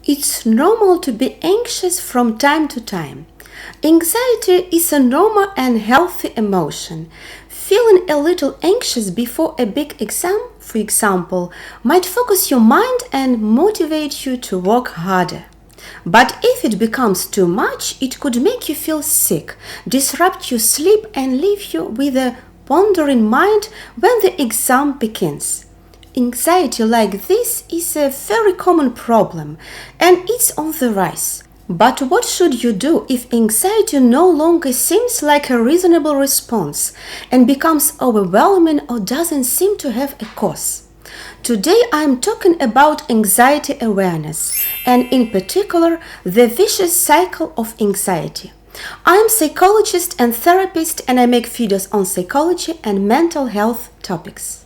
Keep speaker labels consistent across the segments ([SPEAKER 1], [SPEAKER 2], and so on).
[SPEAKER 1] It's normal to be anxious from time to time. Anxiety is a normal and healthy emotion. Feeling a little anxious before a big exam, for example, might focus your mind and motivate you to work harder. But if it becomes too much, it could make you feel sick, disrupt your sleep, and leave you with a pondering mind when the exam begins. Anxiety like this is a very common problem and it's on the rise. But what should you do if anxiety no longer seems like a reasonable response and becomes overwhelming or doesn't seem to have a cause? Today I am talking about anxiety awareness and in particular the vicious cycle of anxiety. I am a psychologist and therapist and I make videos on psychology and mental health topics.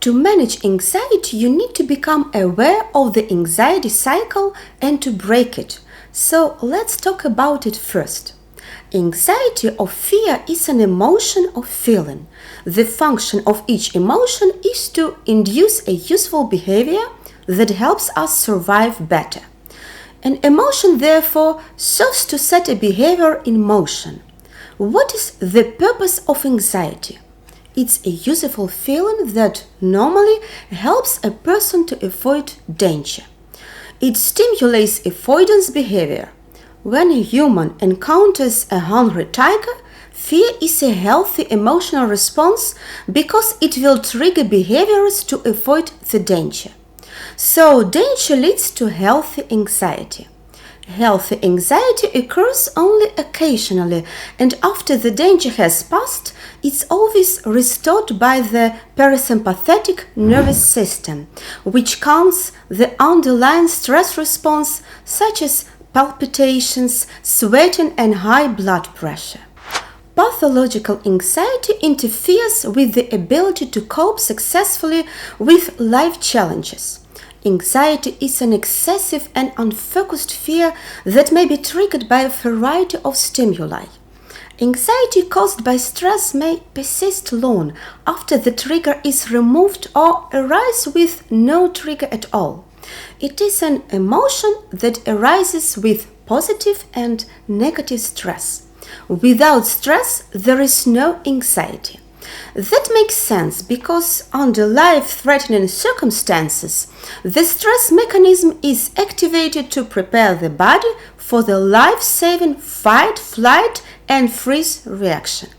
[SPEAKER 1] To manage anxiety, you need to become aware of the anxiety cycle and to break it. So let's talk about it first. Anxiety or fear is an emotion or feeling. The function of each emotion is to induce a useful behavior that helps us survive better. An emotion, therefore, serves to set a behavior in motion. What is the purpose of anxiety? It's a useful feeling that normally helps a person to avoid danger. It stimulates avoidance behavior. When a human encounters a hungry tiger, fear is a healthy emotional response because it will trigger behaviors to avoid the danger. So danger leads to healthy anxiety. Healthy anxiety occurs only occasionally, and after the danger has passed, it's always restored by the parasympathetic nervous system, which calms the underlying stress response such as palpitations, sweating, and high blood pressure. Pathological anxiety interferes with the ability to cope successfully with life challenges. Anxiety is an excessive and unfocused fear that may be triggered by a variety of stimuli. Anxiety caused by stress may persist long after the trigger is removed or arise with no trigger at all. It is an emotion that arises with positive and negative stress. Without stress, there is no anxiety. That makes sense because under life-threatening circumstances, the stress mechanism is activated to prepare the body for the life-saving fight, flight, and freeze reaction.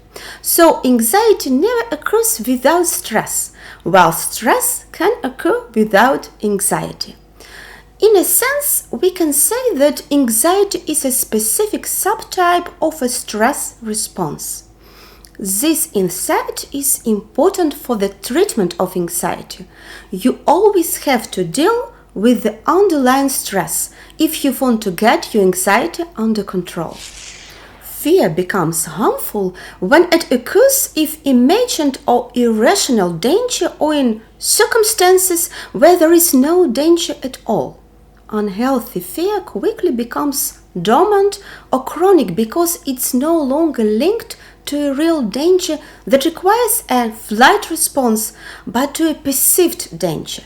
[SPEAKER 1] So anxiety never occurs without stress, while stress can occur without anxiety. In a sense, we can say that anxiety is a specific subtype of a stress response. This insight is important for the treatment of anxiety. You always have to deal with the underlying stress if you want to get your anxiety under control. Fear becomes harmful when it occurs if imagined or irrational danger or in circumstances where there is no danger at all. Unhealthy fear quickly becomes dormant or chronic because it's no longer linked to a real danger that requires a flight response, but to a perceived danger.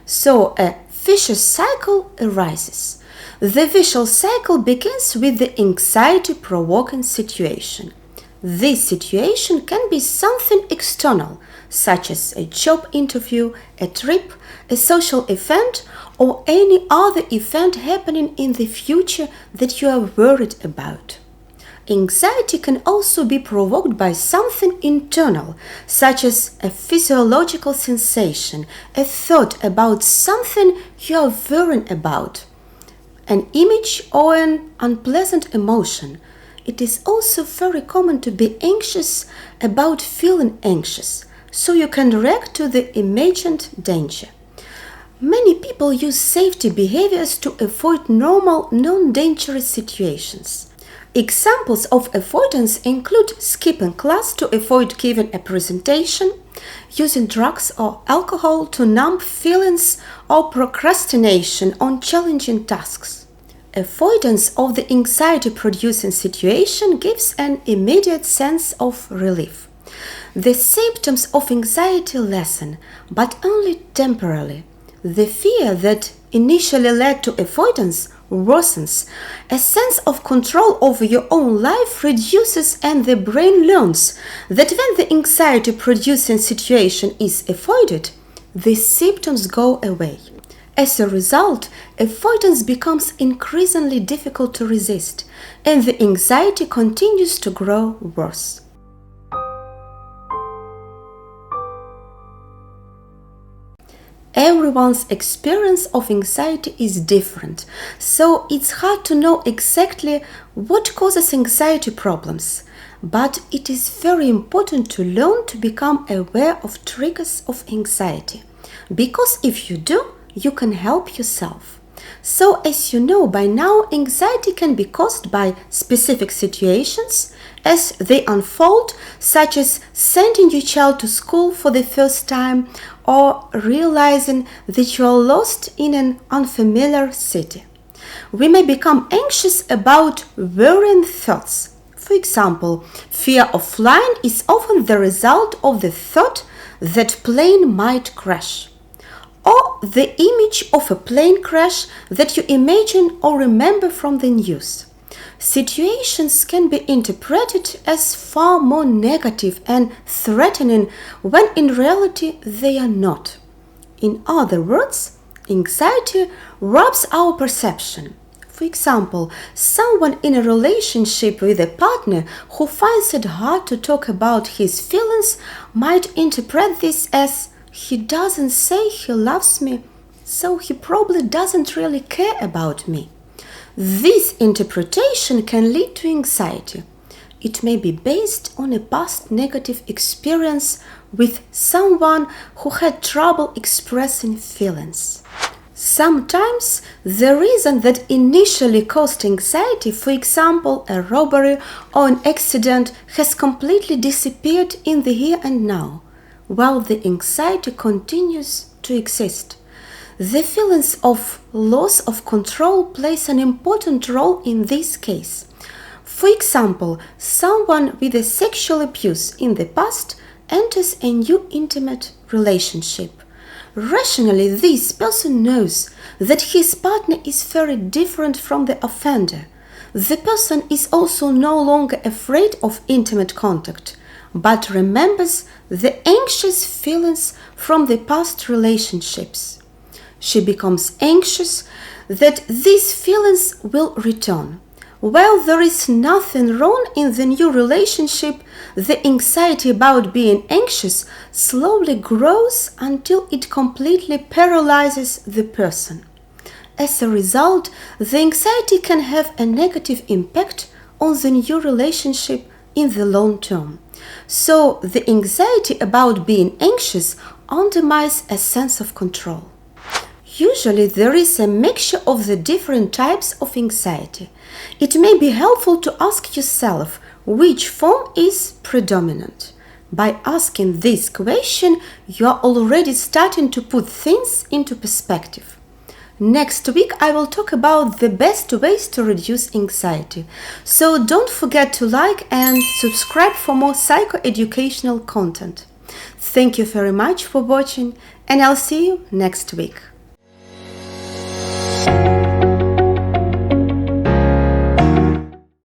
[SPEAKER 1] So a vicious cycle arises. The vicious cycle begins with the anxiety-provoking situation. This situation can be something external, such as a job interview, a trip, a social event, or any other event happening in the future that you are worried about. Anxiety can also be provoked by something internal, such as a physiological sensation, a thought about something you are worrying about, an image or an unpleasant emotion. It is also very common to be anxious about feeling anxious, so you can react to the imagined danger. Many people use safety behaviors to avoid normal, non-dangerous situations. Examples of avoidance include skipping class to avoid giving a presentation, using drugs or alcohol to numb feelings, or procrastination on challenging tasks. Avoidance of the anxiety-producing situation gives an immediate sense of relief. The symptoms of anxiety lessen, but only temporarily. The fear that initially led to avoidance worsens. A sense of control over your own life reduces, and the brain learns that when the anxiety-producing situation is avoided, the symptoms go away. As a result, avoidance becomes increasingly difficult to resist, and the anxiety continues to grow worse. Everyone's experience of anxiety is different, so it's hard to know exactly what causes anxiety problems. But it is very important to learn to become aware of triggers of anxiety, because if you do, you can help yourself. So, as you know by now, anxiety can be caused by specific situations as they unfold, such as sending your child to school for the first time or realizing that you are lost in an unfamiliar city. We may become anxious about worrying thoughts. For example, fear of flying is often the result of the thought that plane might crash, or the image of a plane crash that you imagine or remember from the news. Situations can be interpreted as far more negative and threatening when in reality they are not. In other words, anxiety warps our perception. For example, someone in a relationship with a partner who finds it hard to talk about his feelings might interpret this as, "He doesn't say he loves me, so he probably doesn't really care about me." This interpretation can lead to anxiety. It may be based on a past negative experience with someone who had trouble expressing feelings. Sometimes the reason that initially caused anxiety, for example, a robbery or an accident, has completely disappeared in the here and now, while the anxiety continues to exist. The feelings of loss of control plays an important role in this case. For example, someone with a sexual abuse in the past enters a new intimate relationship. Rationally, this person knows that his partner is very different from the offender. The person is also no longer afraid of intimate contact, but remembers the anxious feelings from the past relationships. She becomes anxious that these feelings will return. While there is nothing wrong in the new relationship, the anxiety about being anxious slowly grows until it completely paralyzes the person. As a result, the anxiety can have a negative impact on the new relationship in the long term. So, the anxiety about being anxious undermines a sense of control. Usually there is a mixture of the different types of anxiety. It may be helpful to ask yourself which form is predominant. By asking this question, you are already starting to put things into perspective. Next week I will talk about the best ways to reduce anxiety. So don't forget to like and subscribe for more psychoeducational content. Thank you very much for watching, and I'll see you next week.